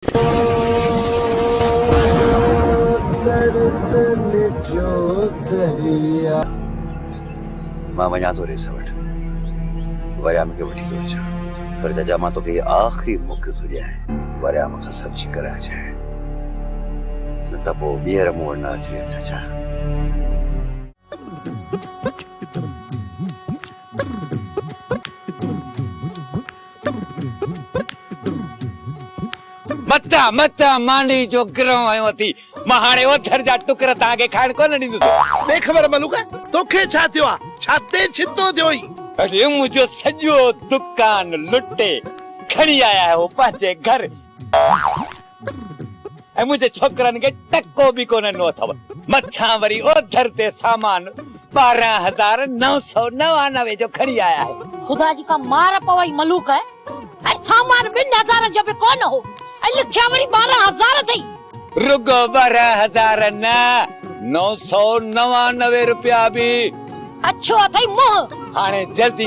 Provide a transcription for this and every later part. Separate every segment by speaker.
Speaker 1: मां वञा थो रेस वटि वरिया मूंखे वठी थो अचां पर जजा मां तोखे आख़िरी मौक़ो थो ॾियां वरिया मूंखां सची कराइजांइ न त पोइ ॿीहर मूं वटि न अचिजे जजा।
Speaker 2: मता मता मांडी जो गिरव आयो थी मां हाणे ओथर जा टुकर ताके खाइण कोन ॾींदुसि।
Speaker 3: देख ख़बर मलूक तोखे छा थियो आहे छाते छितो थियो ई
Speaker 2: अरे मुंहिंजो सॼो दुकान लुटे खणी आया हो पंहिंजे घर ऐं मुंहिंजे छोकरनि खे टको बि कोन ॾिनो अथव मथां वरी ओथर ते सामान 12,999 जो खणी आया है।
Speaker 4: खुदा जी का मार पवई मलूक है ऐं सामान 2,000 जो बि कोन हो ऐं लिखिया वरी 12,000 थई।
Speaker 2: रुगो 12,000 न 999 रुपया बि
Speaker 4: अच्छो अथई मुंह।
Speaker 2: हाणे जल्दी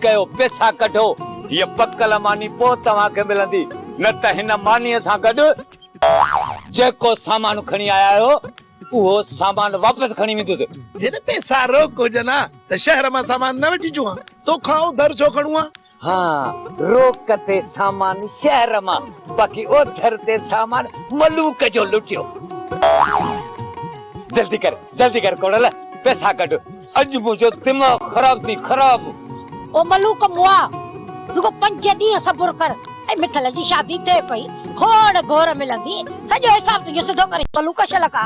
Speaker 2: कयो पैसा कढो ये पक्कल मानी पो तव्हांखे मिलंदी न त हिन मानीअ सां गॾु जेको सामान खणी आया आहियो उहो सामान वापस खणी वेंदुसि।
Speaker 3: जिन पैसा रोक हुजन त शहर मां सामान न वठी जुआ तो खाओ दर छो खणुआ।
Speaker 2: हाँ रोक ते सामान शहर मां बाकी ओथर ते सामान मलूक जो लुटियो। जल्दी कर कोड़ल पैसा कढ अज मुझो दिमाग खराब।
Speaker 4: ओ मलूक मुआ रुको 5 ॾींहं सब्र कर ऐं मिठल जी शादी थे पई खोड़ घोर मिलंदी सॼो हिसाब तुंहिंजो सिधो करे मलूक शलका।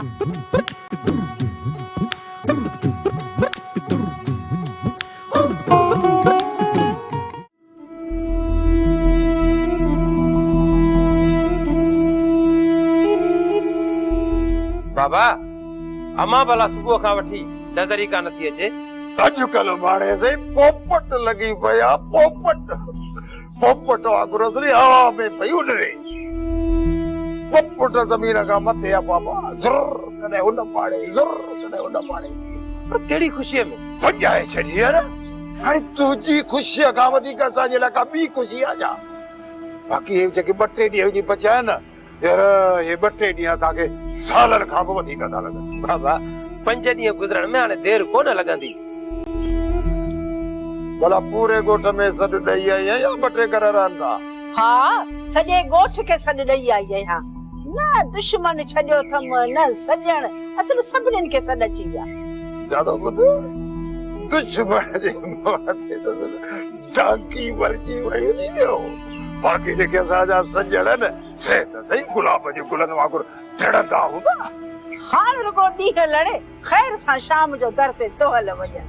Speaker 5: बाबा अमा भला सुबह खां वठी नज़र ई कान थी अचे।
Speaker 6: अॼुकल्ह माणे से पोपट लगी पया पोपट वांगुरु असली हवा में पई उॾरे पोपट ज़मीन खां मथे आ बाबा ज़ुर कॾहिं हुन पाड़े ज़ुर कॾहिं हुन पाड़े
Speaker 5: पर कहिड़ी ख़ुशीअ में
Speaker 6: भॼाए छॾी यार। हाणे तुंहिंजी ख़ुशीअ खां वधीक असांजे लाइ का ॿी ख़ुशी आहे छा। बाक़ी हे जेके 2-3 ॾींहं जी बचिया आहिनि न यार हे 2-3 ॾींहं असांखे सालनि खां बि वधीक था लॻनि।
Speaker 5: बाबा 5 ॾींहं गुज़रण में हाणे देर कोन लॻंदी।
Speaker 6: भला पूरे ॻोठ में सॾु ॾेई आई या 2-3 घर रहनि था।
Speaker 7: हाँ सॼे ॻोठ खे सॾु ॾेई आई आहियां न दुश्मन छॾियो अथम न सॼण असल सभिनीनि खे सॾु अची विया।
Speaker 6: ज्यादा ॿुध दुश्मन जे मथे त डांकी मरजी वई थी ॿियो बाक़ी जेके असांजा सॼण न से त सही गुलाब जे गुलनि वांगुरु टिड़ंदा हूंदा।
Speaker 7: हाणे रुगो ॾींहं लड़े ख़ैर सां शाम जो दर ते तो हल वञनि।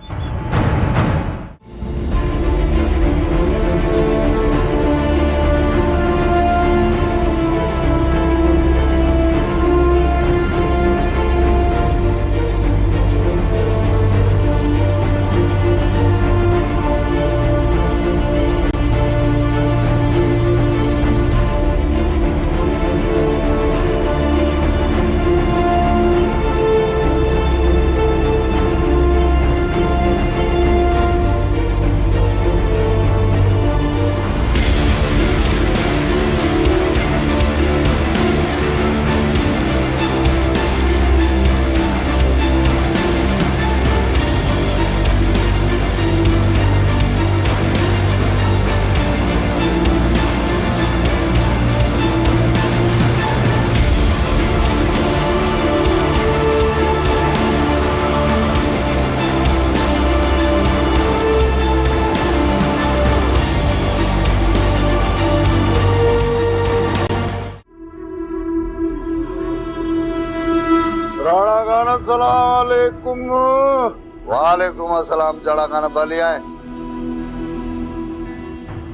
Speaker 1: वालेकुम अस्सलाम जड़ा खान भली आए।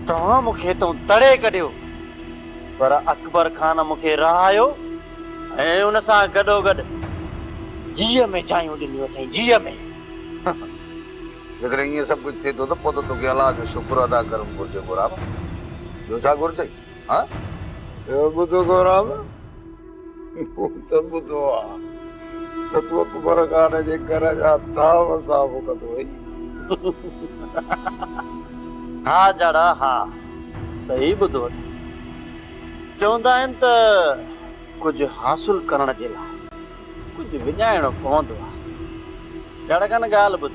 Speaker 8: तव्हां मूंखे तो तड़े कढियो पर अकबर खान मूंखे रहायो ऐं उन सां गॾोगॾु जीअ में चायूं ॾिनियूं अथई जीअ में।
Speaker 1: जेकॾहिं ईअं सभु कुझु थिए थो त पोइ त तोखे अलाह जो शुक्र अदा करणु घुरिजे गुराम। ॿियो छा घुरिजे? हा
Speaker 6: ॿियो ॿुधो गुराम सभु ॿुधो आहे त तूं अकबर खान जे घर जा धाम साफ़ कंदो हुई।
Speaker 8: हा जड़ा हा सही ॿुधो अथई। चवंदा आहिनि त कुझु हासिल करण जे लाइ कुझु विञाइणो पवंदो आहे। ॼाण कान ॻाल्हि ॿुध,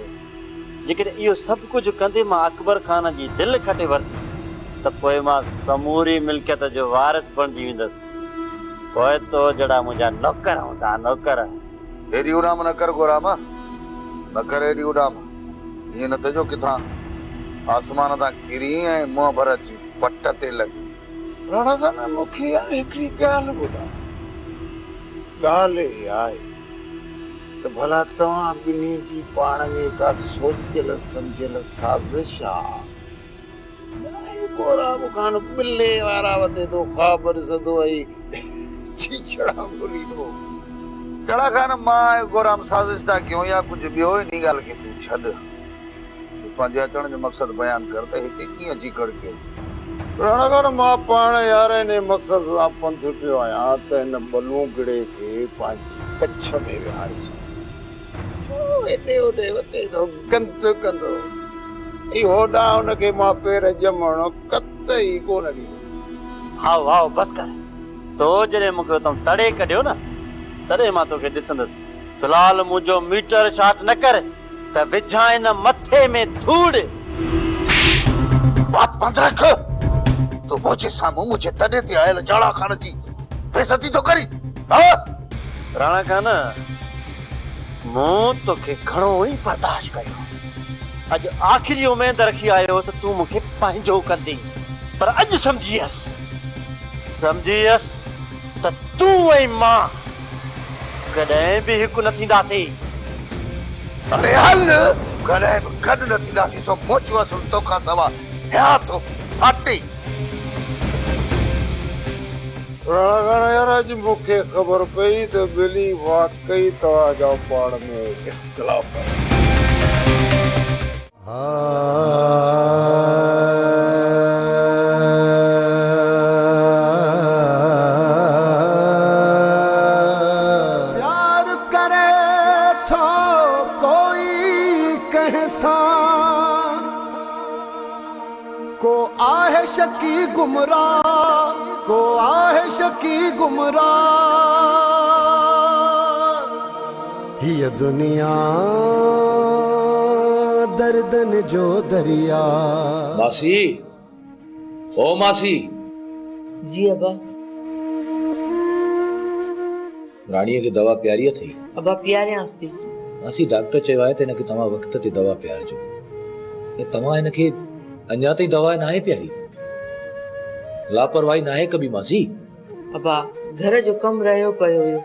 Speaker 8: जेकॾहिं इहो सभु कुझु कंदे मां अकबर खान जी दिलि खटे वरिती त पोइ मां समूरी मिल्कियत जो वारिस बणिजी वेंदुसि। पोइ तो जड़ा मुंहिंजा नौकर हूंदा, नौकर।
Speaker 1: एॾी उॾाम न कर गोराम, न कर एॾी उॾाम। ईअं न थियो किथां आसमान तां किरी ऐं मुंहं भर अची पट ते लॻी।
Speaker 6: राणा खान मूंखे यार हिकिड़ी ॻाल्हि ॿुधा। ॻाल्हि इहा आहे त भला तव्हां ॿिन्ही जी पाण में का सोचियल सम्झियल साज़िश आहे? गोराम खान बिल्ले वारा वते तो ख्वाब ॾिसंदो ऐं छीछड़ा ॿोलींदो।
Speaker 1: कड़ा खान मां ऐं गोराम साज़िश था कयूं या कुझु ॿियो? इन ॻाल्हि खे तूं छॾ, तूं पंहिंजे अचण जो मक़सदु बयानु कर त हिते कीअं अची कड़के।
Speaker 6: राणा खान मां पाण यार इन मक़सद सां पंथ पियो आहियां त हिन बलूंगड़े खे पंहिंजी कच्छ में विहारे छॾ। छो हेॾे होॾे वते तो गंद कंदो ऐं होॾां हुनखे मां पेर ॼमणो कतई कोन ॾींदो।
Speaker 8: हाओ हाओ बस कर। तो जॾहिं मूंखे उतां तड़े कढियो न, तॾहिं मां तोखे ॾिसंदुसि। फ़िलहाल मुंहिंजो मीटर शाट न कर त विझां हिन मथे में धूड़।
Speaker 1: बात बंद रख। तू मुझे साम्हूं मुझे तॾे ते आयल जाड़ा खान जी बेइज्जती तो करी।
Speaker 8: राणा खान मूं तोखे घणो ई बर्दाश्त कयो। अॼु आख़िरी उमेद रखी आयो त तूं मूंखे पंहिंजो कंदी, पर अॼु सम्झियसि त तूं ऐं मां कॾहिं बि हिकु न थींदासीं।
Speaker 1: अरे हल, कॾहिं बि गॾु न थींदासीं। सो मोचो असुल तोखां सवा ह्या तो फाटी।
Speaker 6: राणा खान यार अॼु मूंखे ख़बर पई त ॿिन्ही वाकई तव्हांजा पाण में इख़्तिलाफ़ आहे।
Speaker 9: प्यार करे थो कोई कहसा, को आहे शकी गुमराह, को आहे शकी गुमराह। ये दुनिया दर्दन जो दरिया।
Speaker 2: मासी, ओ मासी।
Speaker 10: जी अबा।
Speaker 2: राणीअ खे दवा प्यारी अथई?
Speaker 10: अबा प्यारियांसि थी।
Speaker 2: मासी डॉक्टर चयो आहे त हिनखे तव्हां वक़्त ते दवा प्यारजो। ऐं तव्हां हिनखे अञा ताईं दवा न आहे प्यारी? लापरवाही न आहे कभी मासी?
Speaker 10: अबा घर जो कमु रहियो पियो हुयो,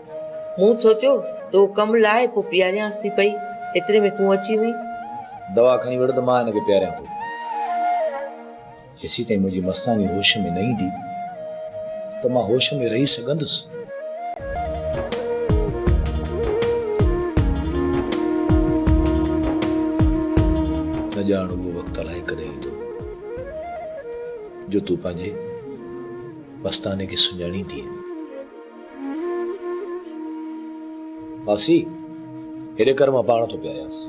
Speaker 10: मूं सोचियो तो कमु लाइ पोइ प्यारियांसि थी पई, एतिरे में तूं अची वई।
Speaker 2: दवा खणी वठ त मां हिनखे प्यारियां थो। जेसीं ताईं मुंहिंजी मस्तानी होश में न ईंदी त मां होश में रही सघंदुसि। न ॼाण उहो वक़्तु अलाए कॾहिं ईंदो जो तूं पंहिंजे मस्ताने खे सुञाणींदीअ। मासी हेॾे कर मां पाण थो प्यारियांसि।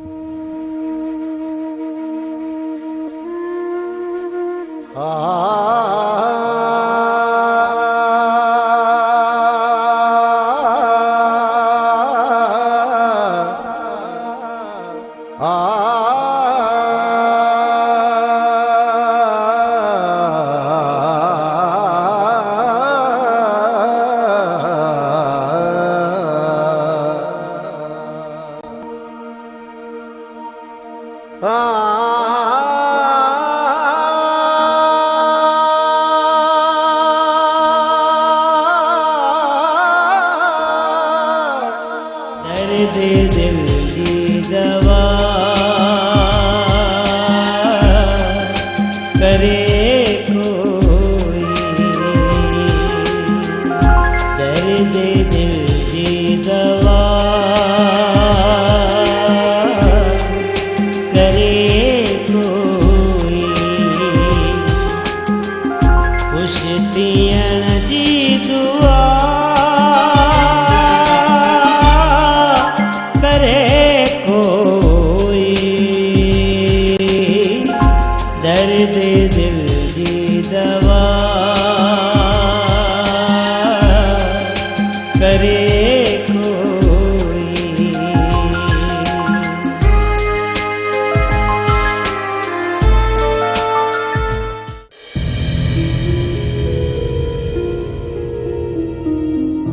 Speaker 11: कर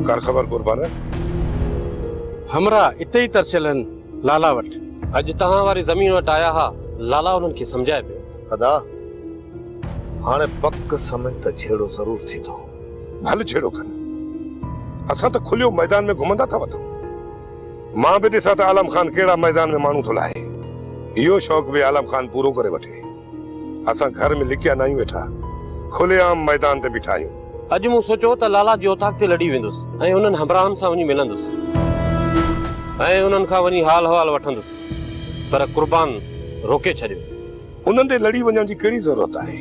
Speaker 6: कर ख़बर कुर्बान
Speaker 5: हमरा इते ही तरसियल लाला वट अज तहां वारी ज़मीन वट आया हा लाला उन्हनि खे समझाए पियो
Speaker 6: अदा हाणे पक समय त छेड़ो जरूर थी तो भले छेड़ो कर असां त खुलियो मैदान में घुमंदा था वठूं मां भी ॾिसां त आलम खान केड़ा मैदान में माण्हू थो लाहे इहो शौक़ भी आलम खान पूरो करे वठे असां घर में लिकिया नहीं वेठा खुलेआम मैदान ते बीठा आहियूं
Speaker 5: अज मूं सोचो त लाला जी औताक ते लड़ी वेंदुसि ऐं उन्हनि हमराहनि सां वञी मिलंदुसि ऐं उन्हनि खां वञी हाल हवाल वठंदुसि पर कुर्बान रोके छॾियो
Speaker 6: उन्हनि ते लड़ी वञण जी कहिड़ी ज़रूरत आहे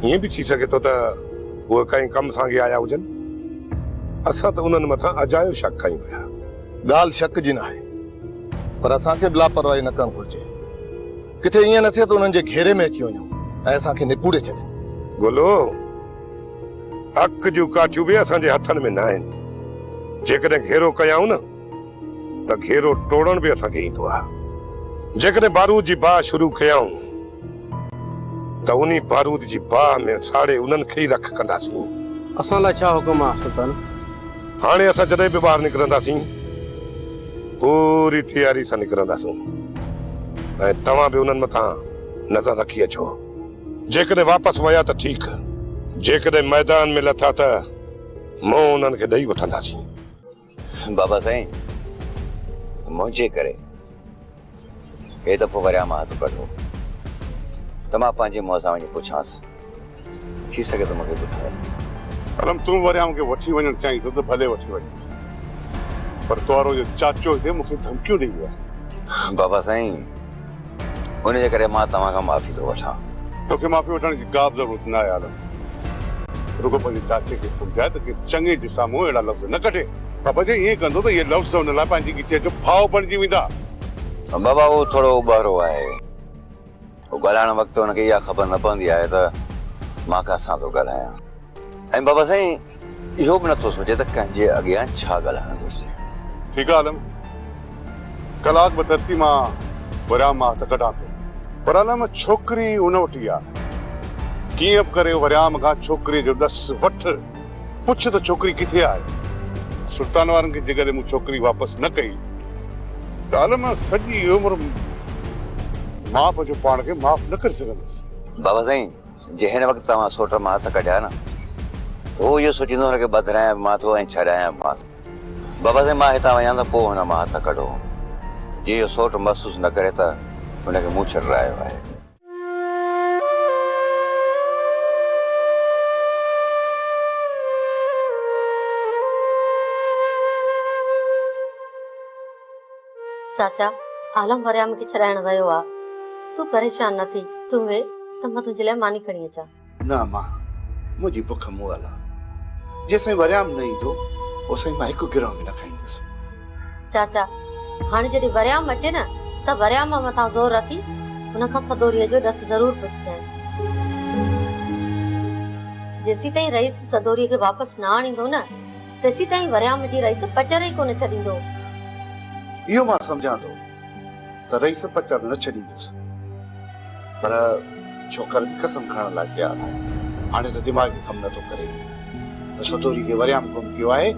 Speaker 6: ईअं भी थी सघे थो त उहे कंहिं कम सां आया हुजनि असां त उन्हनि मथां अजायो शक कयूं पिया
Speaker 11: ॻाल्हि शक जी न आहे पर असांखे बि लापरवाही न करणु घुरिजे किथे ईअं न थिए त उन्हनि जे घेरे में अची वञूं ऐं असांखे निपूड़े छॾे
Speaker 6: गोलो हक़ जूं काठियूं बि असांजे हथनि में न आहिनि जेकॾहिं घेरो कयाऊं न त घेरो टोड़ण बि असांखे ईंदो आहे जेकॾहिं बारूद जी बाह शुरू कयाऊं त उन बारूद जी बाह में साड़े उन्हनि खे ई रख कंदासीं
Speaker 5: असां लाइ छा हुकुम आहे सुल्तान
Speaker 6: हाणे असां जॾहिं बि ॿाहिरि निकिरंदासीं पूरी तयारी सां निकिरंदासीं ऐं तव्हां बि उन्हनि मथां नज़र रखी अचो जेकॾहिं वापसि विया त ठीकु जेकॾहिं मैदान में लथा त मुंहुं उन्हनि खे ॾेई वठंदासीं
Speaker 1: बाबा साईं मुंहिंजे करे हे दफ़ो वरिया मां हथ कढो त मां पंहिंजे मुंहं सां वञी पुछांसि थी सघे तो मूंखे ॿुधाए
Speaker 6: अलम तूं वरिया मूंखे वठी वञणु चाहीं थो त भले वठी वञीसि पर तोरो जो चाचो हिते मूंखे धमकियूं ॾेई वियो आहे
Speaker 1: बाबा साईं उनजे करे मां तव्हां खां माफ़ी थो वठां
Speaker 6: तोखे माफ़ी वठण जी का बि ज़रूरत न आहे आलम रुगो पंहिंजे चाचे खे सम्झाए त के चङे जे साम्हूं अहिड़ा लफ़्ज़ न कढे बाबा जी ईअं कंदो त इहे लफ़्ज़ हुन लाइ पंहिंजी गिचे जो भाव बणिजी वेंदा
Speaker 1: बाबा उहो थोरो उॿारो आहे उहो ॻाल्हाइण वक़्तु हुनखे इहा ख़बर न पवंदी आहे त मां कंहिंसां थो ॻाल्हायां ऐं बाबा साईं इहो बि नथो सोचे त कंहिंजे अॻियां छा ॻाल्हाइणु घुरिजे
Speaker 6: ठीकु आहे आलम कलाक ॿ तरसी मां वरिया मां हथ कढां थो पर आलम छोकिरी उन वटि आहे कीअं बि करे वरियाम खां छोकिरीअ जो ॾस वठ पुछ त छोकिरी किथे आहे सुल्तान वारनि खे जेकॾहिं मूं छोकिरी वापसि न कई त आलम सॼी उमिरि मां पंहिंजो पाण खे माफ़ न करे सघंदुसि
Speaker 1: बाबा साईं जे हिन वक़्तु तव्हां सोट मां हथ कढिया न त उहो इहो सोचींदो हुनखे बदिरायां माथो ऐं छॾायां माथो बाबा साईं मां हितां वञा त पोइ हुन मां हथ कढो जे इहो सोट महसूसु न करे त हुनखे मूं छॾायो आहे
Speaker 12: चाचा आलम वरियाम खे छॾाइण वियो आहे तूं परेशान न थी तूं वे त मां तुंहिंजे लाइ मानी खणी अचां
Speaker 3: न मां मुंहिंजी बुख मुअल आहे जेसिताईं वरियाम न ईंदो ओसिताईं मां हिकु गिरह बि न खाईंदुसि
Speaker 12: चाचा हाणे जॾहिं वरियाम अचे न त वरियाम मथां ज़ोर रखी हुन खां सदोरीअ जो ॾस ज़रूर पुछजांइ जेसी ताईं रईस सदोरीअ खे वापसि न आणींदो न तेसी ताईं वरियाम जी रईस पचर ई कोन छॾींदो
Speaker 3: इहो मां सम्झां थो त रईस पचर न छॾींदुसि पर छोकर बि कसम खणण लाइ तयारु आहे हाणे त दिमाग़ कमु नथो करे त सदोरी खे वरियाम गुम कयो आहे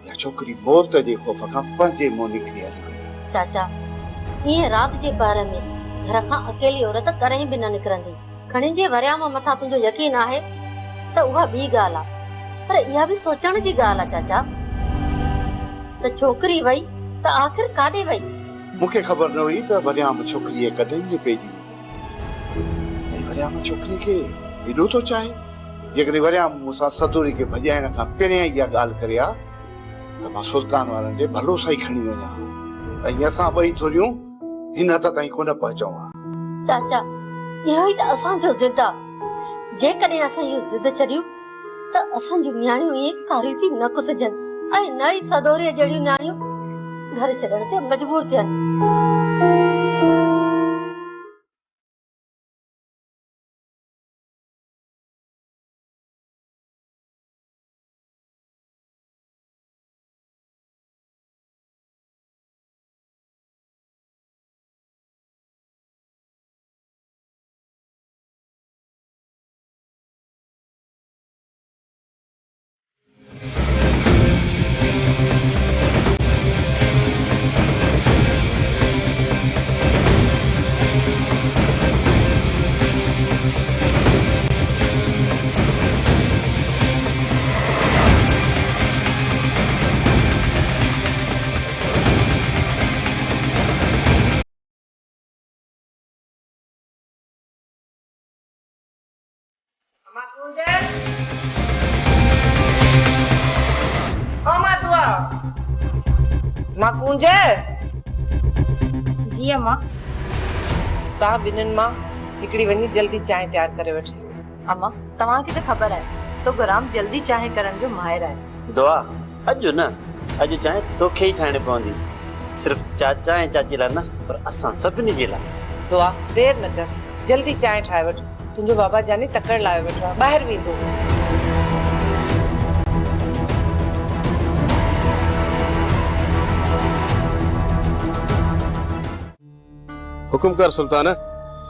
Speaker 3: या छोकिरी मौत जे ख़ौफ़ खां पंहिंजे मुंहुं निकिरी हली वई
Speaker 12: चाचा ईअं राति जे पहर में घर खां अकेली औरत करे बि न निकिरंदी खणी जे वरियाम मथां तुंहिंजो यकीन आहे त उहा ॿी ॻाल्हि आहे पर इहा बि सोचण जी ॻाल्हि आहे चाचा त छोकिरी वई त आख़िर काॾे वई
Speaker 3: मूंखे ख़बर न हुई त वरियाम छोकिरीअ कॾहिं ईअं पइजी वेंदो ऐं वरियाम छोकिरीअ खे हेॾो थो चाहे जेकॾहिं वरियाम मूंसां सदोरी खे भॼाइण खां पहिरियां इहा ॻाल्हि करे आ त मां सुल्तान वारनि ॾे भलो सही खणी वञा ऐं असां ॿई थोरियूं हिन हथ ताईं कोन पहुचूं हा
Speaker 12: चाचा इहो ई त असांजो ज़िद आहे जेकॾहिं असां इहो ज़िद छॾियूं त असांजूं न्याणियूं ईअं कारियूं थी न कुसजनि ऐं न ई सदोरीअ जहिड़ियूं न्याणियूं घर छॾण ते मजबूर थियनि
Speaker 10: मां कूंज
Speaker 4: जी अम्मा।
Speaker 10: तव्हां ॿिन्हिनि मां हिकिड़ी वञी जल्दी चांहि तयारु करे वठे।
Speaker 7: अम्मा तव्हांखे त ख़बर आहे तो गुराम जल्दी चांहि करण जो माहिर आहे।
Speaker 8: दुआ अॼु न, अॼु चांहि तोखे ई ठाहिणी पवंदी, सिर्फ़ चाचा ऐं चाची लाइ न पर असां सभिनी जे लाइ।
Speaker 10: दुआ देर न कर, जल्दी चांहि ठाहे वठ। तुंहिंजो बाबा जानी तकड़ लाहे वेठो आहे, ॿाहिरि वेंदो।
Speaker 11: हुकुम कर सुल्तान,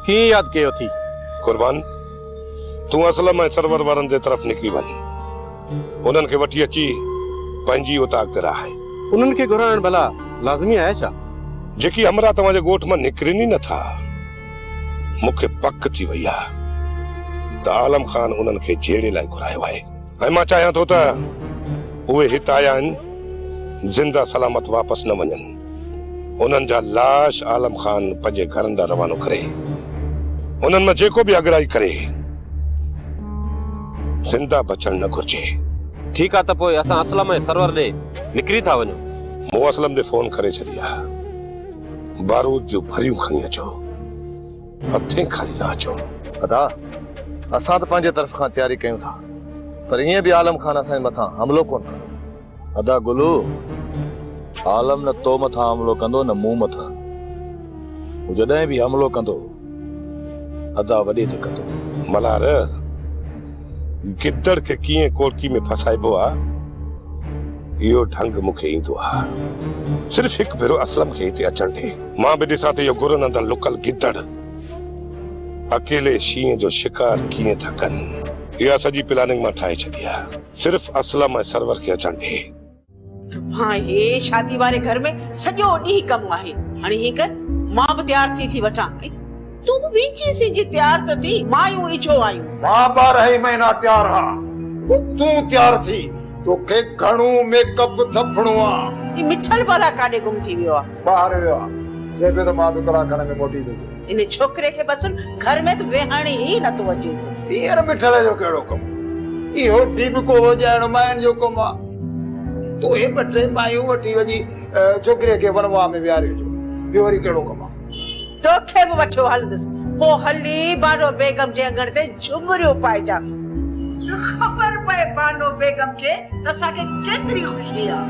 Speaker 11: कीअं यादि कयो थी?
Speaker 6: कुर्बान, तूं असल में सरवर वारनि जे तरफ़ निकिरी वञ, उन्हनि खे वठी अची पंहिंजी उताक ते रहाए।
Speaker 5: उन्हनि खे घुराइण भला लाज़मी आहे छा?
Speaker 6: जेकी हमरा तव्हांजे ॻोठ मां निकिरनि ई नथा, मूंखे पक थी वई आहे त आलम खान उन्हनि खे झेड़े लाइ घुरायो आहे। ऐं मां चाहियां थो त उहे हिते आया आहिनि, ज़िंदा सलामत वापसि न वञनि। उन्हनि जा लाश आलम खान पंहिंजे घरनि ॾांहुं रवानो करे, उन्हनि मां जेको बि अगराई करे ज़िंदा बचण न घुर्जे।
Speaker 5: ठीकु आहे, त पोइ असां असलम ऐं सरवर ॾे निकिरी था वञूं।
Speaker 6: मूं असलम ॾे फोन करे छॾी आहे, बारूद जूं भरियूं खणी अचो, हथे खाली न अचो।
Speaker 11: अदा असां त पंहिंजे तरफ़ खां तयारी कयूं था, पर ईअं बि आलम खान असांजे मथां हमलो कोन कंदो।
Speaker 13: अदा गुलू, आलम न तो मथां हमलो कंदो न मूं मथां। जॾहिं बि हमलो कंदो अदा वॾे ते कंदो।
Speaker 6: मलार गिदड़ खे कीअं कोरकी में फसाइबो आहे, इहो ढंग मूंखे ईंदो आहे। सिर्फ़ हिकु भेरो असलम खे हिते अचण ॾे, मां बि ॾिसां त इहो गुरनि अंदरि लुकल गिदड़ अकेले शींहं जो शिकार कीअं था कनि। इहा सॼी प्लानिंग मां ठाहे छॾी आहे, सिर्फ़ असलम ऐं सरवर खे अचण ॾे।
Speaker 7: हाँ, हे शादी वारे घर में सॼो ॾींहुं कमु आहे। हाणे हीअं कर, मां बि तयार थी वठां, तूं बि वीची सिंजी तयार त थी। मायूं ई छो आयूं?
Speaker 6: मां 12 महीना तयार हा, तूं तयार थी, तोखे घणो मेकअप थपणो आहे।
Speaker 7: ही मिठल वारा काॾे गुम थी वियो आहे?
Speaker 6: ॿाहिरि वियो आहे, जे पे त मां तो कलाकनि में मोटी ॾिसो।
Speaker 7: इन छोकिरे खे बस घर में त वेहण ई नथो अचेसि।
Speaker 6: हींअर मिठल जो कहिड़ो कमु? इहो टीबको वॼाइण मायुनि जो कमु आहे। तूं हे 2-3 मायूं वठी वञी छोकिरे खे वनवा में विहारे जो, ॿियो वरी कहिड़ो कमु आहे?
Speaker 7: तोखे बि वठियो हलंदसि, पोइ हली बानो बेगम जे अङण ते झुमरियो पाइजा। ख़बर पए बानो बेगम खे त असांखे केतिरी ख़ुशी आहे।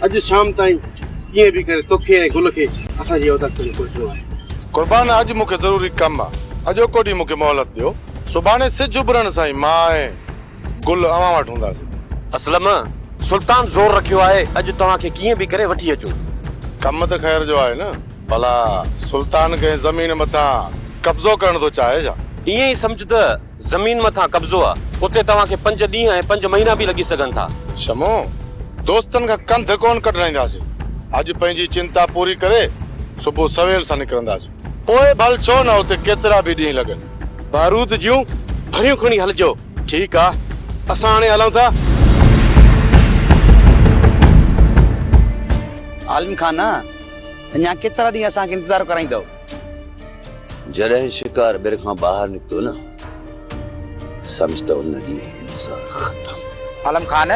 Speaker 5: अॼु शाम ताईं कीअं बि करे तोखे ऐं गुल खे असांजी उताक ते पहुचणो आहे।
Speaker 11: कुर्बान, अॼु मूंखे ज़रूरी कमु आहे, अॼो कोॾी मूंखे मोहलत ॾियो। सुभाणे सिज उभरण सां मां ऐं गुल अवां वटि हूंदासीं।
Speaker 5: असलम, सुल्तान ज़ोर रखियो आहे अॼु तव्हांखे कीअं बि करे वठी अचो।
Speaker 11: कम त ख़ैर जो आहे न, भला सुल्तान खे ज़मीन मथां कब्ज़ो करण थो चाहे छा?
Speaker 5: ईअं ई सम्झ त ज़मीन मथां कब्ज़ो आहे, उते तव्हांखे 5 ॾींहं ऐं 5 महीना बि लॻी सघनि था।
Speaker 11: शमो, दोस्तनि खां कंध कोन कढाईंदासीं। अॼु पंहिंजी चिंता पूरी करे सुबुह सवेल सां निकिरंदासीं, पोइ भल छो न उते केतिरा बि ॾींहं लॻनि।
Speaker 5: बारूद जूं भरियूं खणी हलजो। ठीकु आहे, असां हाणे हलूं था।
Speaker 1: आलम खान, अञा केतिरा ॾींहं असांखे इंतज़ारु कराईंदव? जॾहिं शिकार ॿिर खां ॿाहिरि निकितो न, सम्झ त उन ॾींहुं इंतज़ारु ख़तमु।
Speaker 13: आलम खान,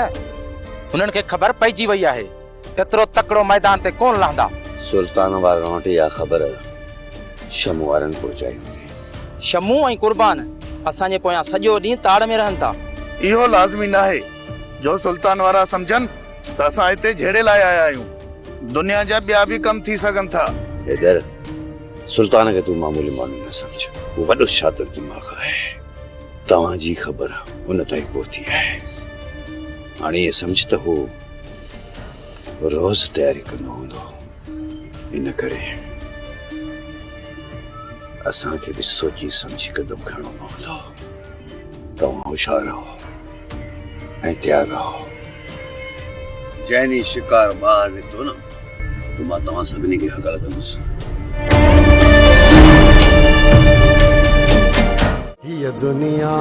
Speaker 13: हुननि खे ख़बर पइजी वई आहे, एतिरो तकड़ो मैदान ते कोन लहंदा।
Speaker 1: सुल्तान वारनि वटि इहा ख़बर शमू वारनि पहुचाई हूंदी।
Speaker 13: शमू ऐं कुर्बान असांजे पोयां सॼो ॾींहुं ताड़ में रहनि था।
Speaker 11: इहो लाज़मी न आहे जो सुल्तान वारा सम्झनि त असां हिते झेड़े लाइ आया आहियूं। दुनिया जा ॿिया बि कम थी सघनि था।
Speaker 1: हैदर, सुल्तान खे तूं मामूली माण्हू न सम्झ, हू वॾो शातिर दिमाग़ आहे। तव्हांजी ख़बर उन ताईं पहुती आहे। हाणे इहे सम्झ त हू रोज़ तयारी कंदो हूंदो, इन करे असांखे बि सोची सम्झी कदम खणणो पवंदो। तव्हां होशियार रहो ऐं तयारु रहो। जंहिं ॾींहुं शिकार ॿाहिरि निकितो न, त मां तव्हां सभिनी खे हक़ कंदुसि।
Speaker 9: ये दुनिया